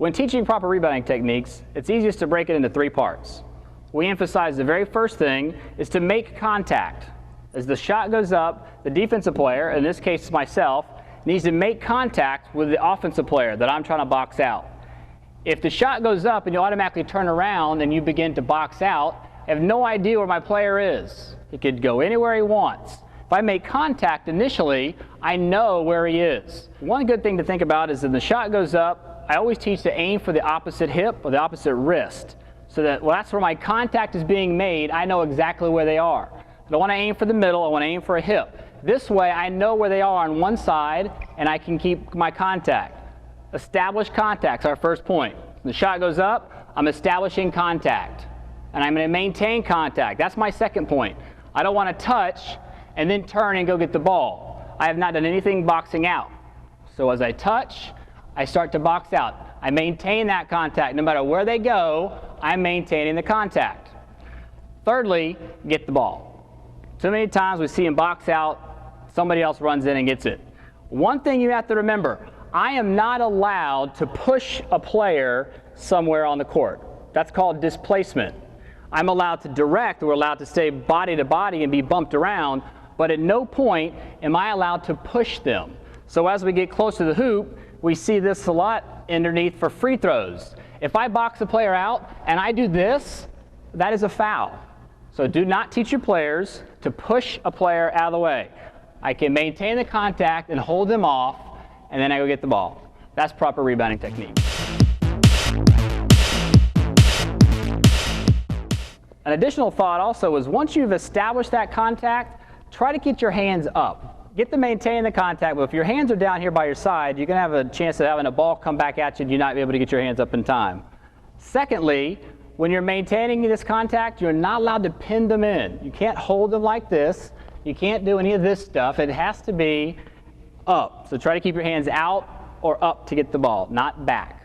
When teaching proper rebounding techniques, it's easiest to break it into 3 parts. We emphasize the very first thing is to make contact. As the shot goes up, the defensive player, in this case myself, needs to make contact with the offensive player that I'm trying to box out. If the shot goes up and you automatically turn around and you begin to box out, I have no idea where my player is. He could go anywhere he wants. If I make contact initially, I know where he is. One good thing to think about is when the shot goes up, I always teach to aim for the opposite hip or the opposite wrist, so that that's where my contact is being made. I know exactly where they are. I don't want to aim for the middle, I want to aim for a hip. This way I know where they are on one side and I can keep my contact. Establish contact's our first point. When the shot goes up, I'm establishing contact. And I'm going to maintain contact. That's my second point. I don't want to touch and then turn and go get the ball. I have not done anything boxing out. So as I touch, I start to box out. I maintain that contact. No matter where they go, I'm maintaining the contact. Thirdly, get the ball. Too many times we see him box out, somebody else runs in and gets it. One thing you have to remember, I am not allowed to push a player somewhere on the court. That's called displacement. I'm allowed to direct, we're allowed to stay body to body and be bumped around, but at no point am I allowed to push them. So as we get close to the hoop, we see this a lot underneath for free throws. If I box a player out and I do this, that is a foul. So do not teach your players to push a player out of the way. I can maintain the contact and hold them off, and then I go get the ball. That's proper rebounding technique. An additional thought also is once you've established that contact, try to get your hands up. Get to maintain the contact, but if your hands are down here by your side, you're going to have a chance of having a ball come back at you and you not be able to get your hands up in time. Secondly, when you're maintaining this contact, you're not allowed to pin them in. You can't hold them like this. You can't do any of this stuff. It has to be up. So try to keep your hands out or up to get the ball, not back.